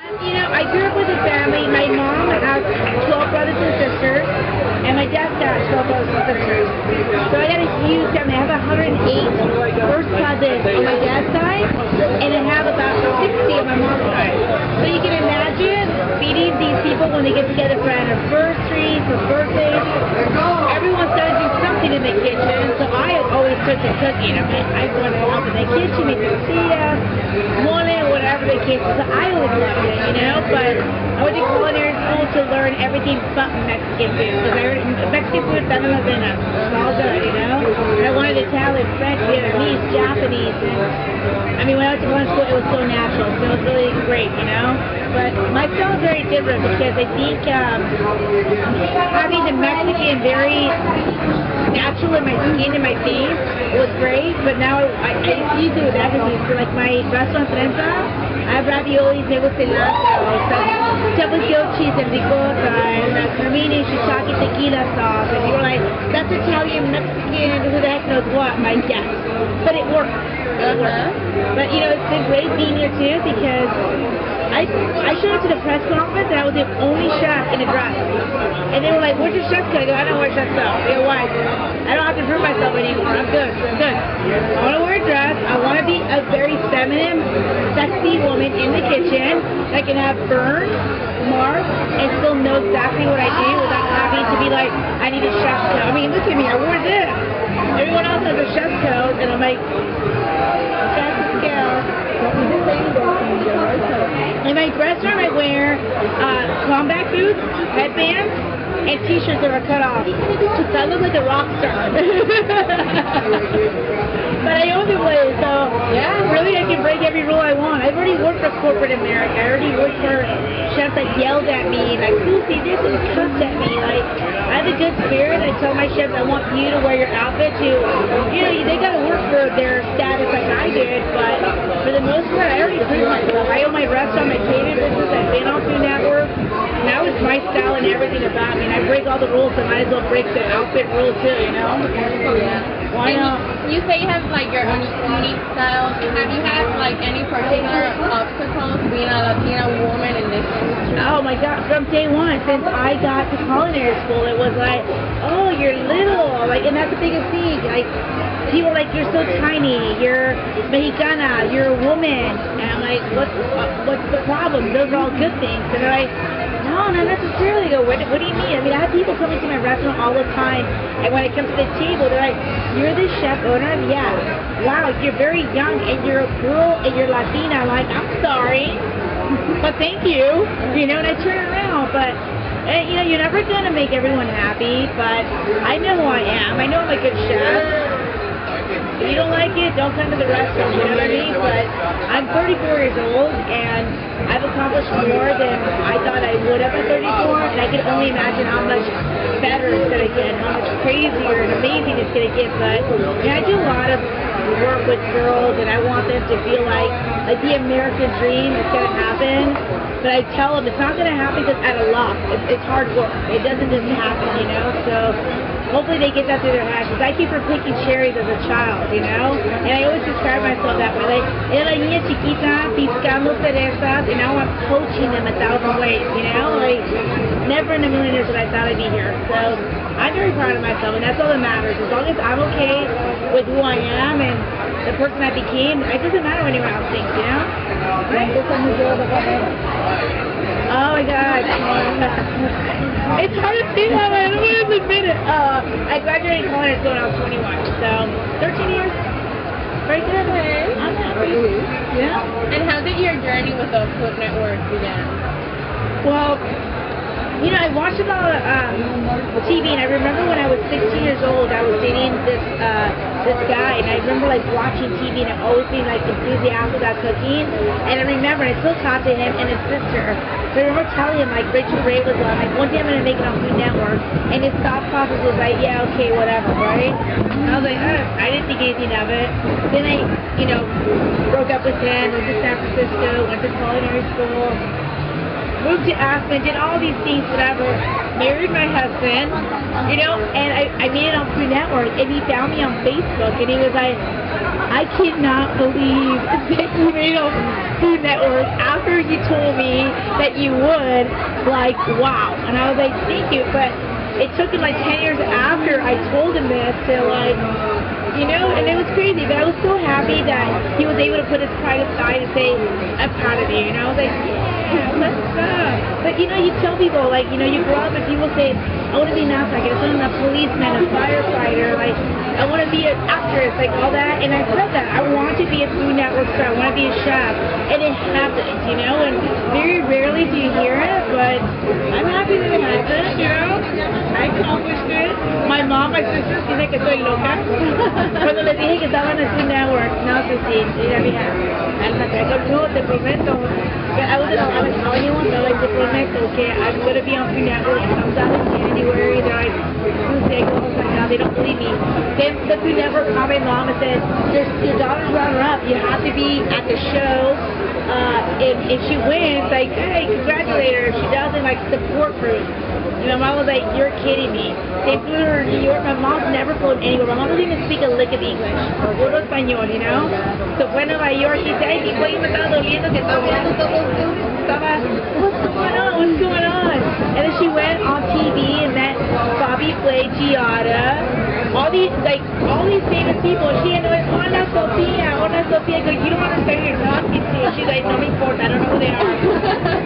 You know, I grew up with a family. My mom has 12 brothers and sisters, and my dad's got 12 brothers and sisters. So I got a huge family. I have 108 first cousins on my dad's side, and I have about 60 on my mom's side. So you can imagine feeding these people when they get together for anniversaries, for birthdays. Everyone's got to do something in the kitchen, so I always took to cooking. I mean, I go to help in the kitchen, make tortillas, mole, whatever the case is. So I always loved it, you know, but I went to culinary school to learn everything but Mexican food, because I heard Mexican food is better than us. It's all good, you know. And I wanted Italian, French, Vietnamese, Japanese, and I mean, when I went to culinary school, it was so natural, so it was really great, you know. But my style is very different because I think having the Mexican very natural in my skin and my face was great, but now I used to do everything. So like my restaurant Entrevista, I have raviolis, nuevos cilantros, double grilled cheese and ricotta, and cremini, shiitake, tequila sauce, and you're like, that's Italian, Mexican, who the heck knows what? I'm like, yes, but it works. But you know, it's been great being here too because I showed up to the press conference and I was the only chef in a dress. And they were like, where's your chef coat? I go, I don't wear chef coat. They go, why? I don't have to prove myself anymore. I'm good. I'm good. I want to wear a dress. I want to be a very feminine, sexy woman in the kitchen that can have burns, marks, and still know exactly what I do without having to be like, I need a chef coat. I mean, look at me. I wore this. Everyone else has a chef coat, and I'm like, in my restaurant, I wear combat boots, headbands, and t-shirts that are cut off. So I look like a rock star. But I own the place, so yeah, really I can break every rule I want. I've already worked for corporate America. I already worked for chefs that yelled at me, like, Susie, this and cussed at me. Like, I have a good spirit. I tell my chefs I want you to wear your outfit to, you know, they got to work for their status like I did, but for the most part, I already proved myself. I own my restaurant, my catering business, I've been on Food Network. Now it's my style and everything about me, and I break all the rules, so I might as well break the outfit rule too, you know? Why not? You say you have like your own unique style. Have you had like any particular obstacles being a Latina woman in this industry? Oh my God, from day one, since I got to culinary school, it was like, oh, you're little, like, and that's the biggest thing. Like, people are like, you're so tiny, you're Mexicana, you're a woman, and I'm like, what's the problem? Those are all good things, and they're like, no, not necessarily. I go, what do you mean? I mean, I have people coming to my restaurant all the time, and when it comes to the table, they're like, you're the chef owner? Yeah. Wow, you're very young, and you're a girl, and you're Latina. I'm like, I'm sorry, but thank you. You know, and I turn around, but you know, you're never going to make everyone happy, but I know who I am. I know I'm a good chef. If you don't like it, don't come to the restaurant, you know what I mean? But I'm 34 years old, and I've accomplished more than I thought I would have at 34, and I can only imagine how much better it's going to get, how much crazier and amazing it's going to get. But you know, I do a lot of work with girls, and I want them to feel like the American dream is going to happen. But I tell them it's not going to happen just out of luck. It's hard work. It doesn't just happen, you know? So hopefully they get that through their heads. Because I keep her picking cherries as a child, you know? And I always describe myself that way. Like, era niña chiquita, piscando cerezas, and now I'm coaching them 1,000 ways, you know? Like, never in a million years that I thought I'd be here. So I'm very proud of myself, and that's all that matters. As long as I'm okay with who I am and the person I became, it doesn't matter what anyone else thinks, you know? Right? Oh my God. It's hard to say that, I don't want to admit it. I graduated culinary school when I was 21, so 13 years. Very good. I'm happy. Yeah. And how did your journey with the Food Network begin? Well, you know, I watched a lot of TV, and I remember when I was 16 years old, I was dating this guy, and I remember like watching TV, and I've always been like enthusiastic about cooking. And I remember, and I still talk to him and his sister. So I remember telling him like Rachel Ray was on, like, one day I'm gonna make it on Food Network, and his thought process was like, yeah, okay, whatever, right? And I was like, I didn't think anything of it. Then I, you know, broke up with him, went to San Francisco, went to culinary school. Moved to Aspen, did all these things, whatever, married my husband, you know, and I made it on Food Network, and he found me on Facebook, and he was like, I cannot believe that you made it on Food Network after you told me that you would, like, wow. And I was like, thank you. But it took him like 10 years after I told him this to, like, you know, and it was crazy. But I was so happy that he was able to put his pride aside and say, I'm proud of you. And I was like, yeah, let's go. But, you know, you tell people, like, you know, you grow up and people say, I want to be an actor, I want to be a policeman, a firefighter, like, I want to be an actress, like, all that. And I said that. I want to be a Food Network star. I want to be a chef. And it happens, you know, and very rarely do you hear it, but I'm happy that it happened, you know. I accomplished it. My mom, my sisters dice que soy loca. Cuando les dije que estaba en el Food Network, no sé si, ella me dijo, no, te prometo. I was telling anyone, but like, te prometo que I'm going to be on Food Network sometime in January. They're like, Susie, I go home right now, they don't believe me. Then the Food Network called my mom and said, your daughter's runner-up, you have to be at the show. If she wins, like, hey, congratulate her. If she doesn't, like, support group. And my mom was like, you're kidding me. They flew her to New York. My mom's never flown anywhere. My mom doesn't even speak a lick of English. Puro español, you know? So fue a Nueva York y dice, ay, tipo ahí me estaba doliendo que estaba hablando todo. What's going on? What's going on? And then she went on TV and met Bobby Flay, Giada, all these famous people. She had like, hola Sofia. I go, you don't understand who you're talking to. She's like, no me importa, I don't know who they are.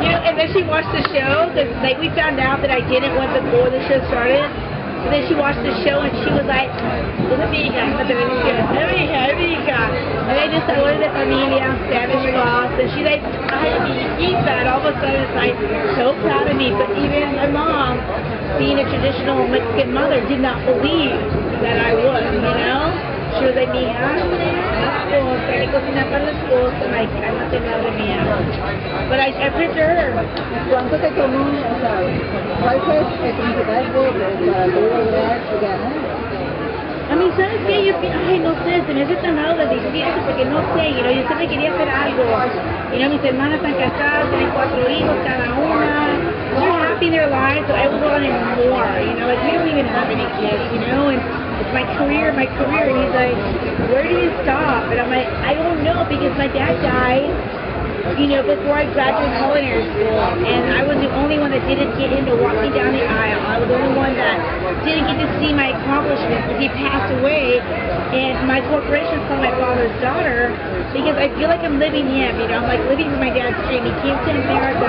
You know, and then she watched the show, because like we found out that I didn't win before the show started. So then she watched the show and she was like, una hija. And they just saludos de familia, Spanish boss, and she's like, ay, hijita. And all of a sudden it's like, so proud of me. But even my mom, being a traditional Mexican mother, did not believe that I would, you know? She was like, mija, hay que cocinar para la esposa, like, cálmate, madre mía. But I picture her. ¿Cuánto te tomó, o sea, cuál fue el principal reto para tú lograr ganar? A mí, ¿sabes qué? Yo pienso, ay, no sé, se me hace tan raro decir eso porque no sé, you know, yo siempre quería hacer algo. You know, mis hermanas están casadas, tienen 4 hijos cada una. They're happy in their lives, so I was wanting more, you know, like, we don't even have any kids, you know, and it's my career, and he's like, where do you stop? And I'm like, I don't know, because my dad died, you know, before I graduated culinary school, and I was the only one that didn't get him to walk me down the aisle. I was the only one that didn't get to see my accomplishments, because he passed away, and my corporation's called my father's daughter, because I feel like I'm living him, you know, I'm like living for my dad's dream. He came to America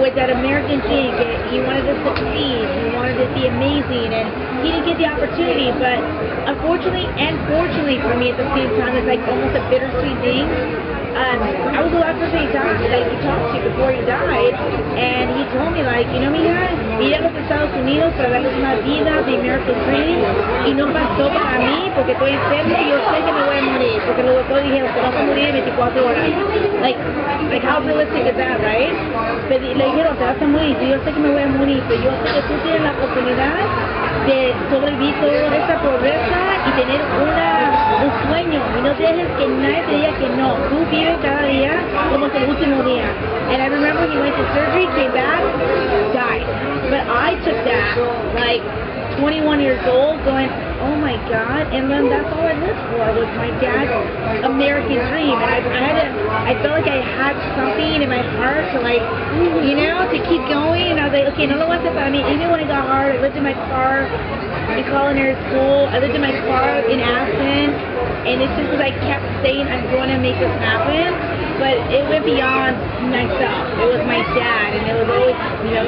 with that American thing. He wanted to succeed, he wanted to be amazing, and he didn't get the opportunity, but unfortunately and fortunately for me at the same time, it's like almost a bittersweet thing. I was the last person he talked to before he died, and he told me, like, you know, mija, vine a los Estados Unidos para darles una vida de American Dream, y no pasó para mí porque estoy enfermo y yo sé que me voy a morir, porque los doctores dijeron que vas a morir en 24 horas. Like how realistic is that, right? Pero le dijeron, te vas a morir, yo sé que me voy a morir, pero yo sé que tú tienes la oportunidad de sobrevivir toda esta pobreza y tener un sueño, y no dejes que nadie te diga que no. Tú vives cada día como es el último día. And I remember he went to surgery, came back, died. But I took that, like, 21 years old, going, oh my God, and then that's all I lived for, was my dad's American dream. And I felt like I had something in my heart to, like, you know, to keep going. And I was like, okay, no lo voy a hacer para mí. Even when it got hard, I lived in my car in culinary school. I lived in my car in Aspen, and it's just because I kept saying I'm going to make this happen. But it went beyond myself. It was my dad, and it was always, you know,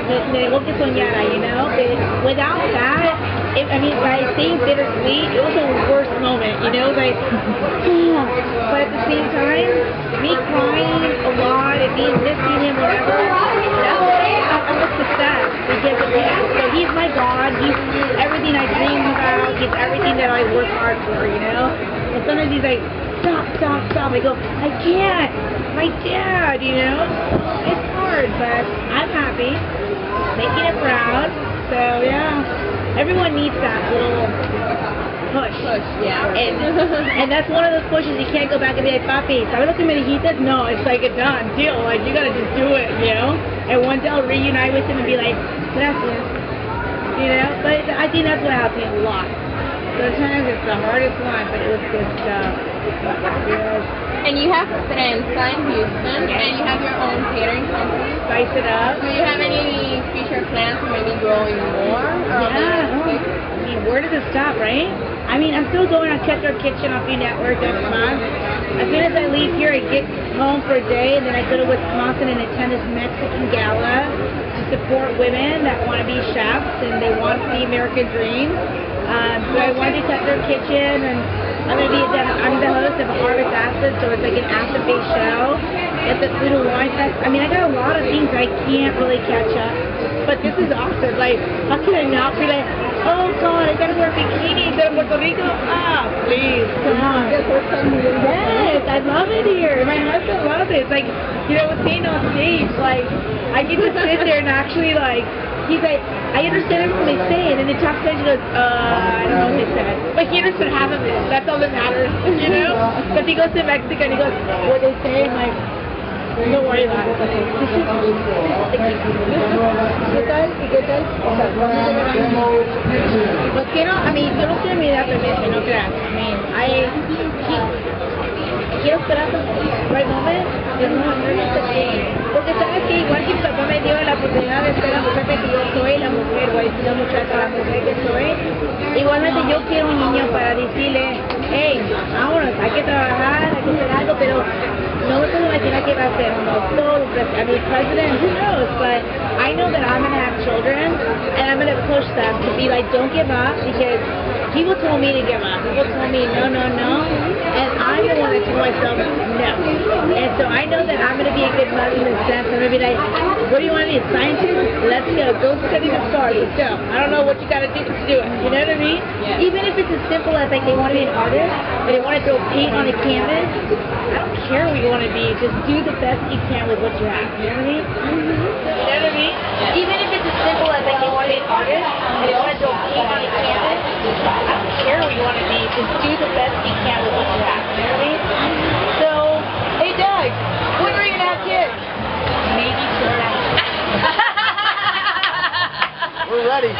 me dejó que soñara, you know. But without that, by saying bittersweet, it was the worst moment, you know. Like, but at the same time, me crying a lot and me missing him, whatever, I'm a success because of him. So he's my God. He's everything I dream about. He's everything that I work hard for, you know. And sometimes he's like, stop. I go, I can't. My dad, you know. It's hard, but I'm happy. Making it proud. So yeah, everyone needs that little push. Yeah. And that's one of those pushes you can't go back and be like, papi, ¿sabes lo que me dijiste? No, it's like a done deal. Like, you gotta just do it, you know. And one day I'll reunite with him and be like, gracias. You know. But I think that's what helps me a lot. Sometimes it's the hardest one, but it was good stuff. Yes. And you have Trenza in Houston, and you have your own catering company. Spice it up. Do you have any future plans for maybe growing more? Yeah. I mean, where does it stop, right? I mean, I'm still going on Checker Kitchen on Food Network next month. As soon as I leave here, I get home for a day, and then I go to Wisconsin and attend this Mexican gala to support women that want to be chefs and they want the American dream. So I want to do Checker Kitchen, and I'm the host of Harvest Acid, so it's like an acid-based show. It's a food and wine fest. I mean, I got a lot of things I can't really catch up, but this is awesome. Like, how can I not be like, oh God, I gotta wear bikinis in Puerto Rico? Ah, please, come on. Yes, I love it here. My husband loves it. It's like, you know, with being on stage, like, I get to sit there and actually, like, he's like, I understand everything they say, and then they talk to me, he goes, I don't know what they said. But he understood half of it. That's all that matters, you know? Because he goes to Mexico and he goes, what they say? I'm like, don't worry about it. ¿Qué tal? Pues quiero, I mean, yo no quiero mirar permiso, no creas. I mean, quiero esperar hasta el right moment, pero no porque sabes que igual que mi papá me dio la oportunidad de ser la mujer que yo soy, la mujer, o he sido muchacha, la mujer que soy, igualmente yo quiero un niño para decirle, hey, vámonos, hay que trabajar, hay que hacer algo, pero no me puedo imaginar qué va a ser un doctor, I mean, president, who knows, but I know that I'm going to have children, and I'm going to push them to be like, don't give up, because people told me to give up. People told me, no, no, no, and I'm the one that told myself, no. And so I know that I'm going to be a good mother in the sense, I'm going to be like, what do you want to be, a scientist? Let's go study the stars. Let's go. I don't know what you got to do to do it. You know what I mean? Yeah. Even if it's as simple as like they want to be an artist, or they want to throw paint on a canvas, I don't care what you want to be. Just do the best you can with what you have. You know what I mean? You know what I mean? Yeah. Even if it's as simple as like they want to be an artist, and they want to throw paint on a canvas, I don't care what you want to be. Just do the best you can with what you have. You know what I mean? So, hey Doug, when are you gonna have kids? Maybe soon. We're ready.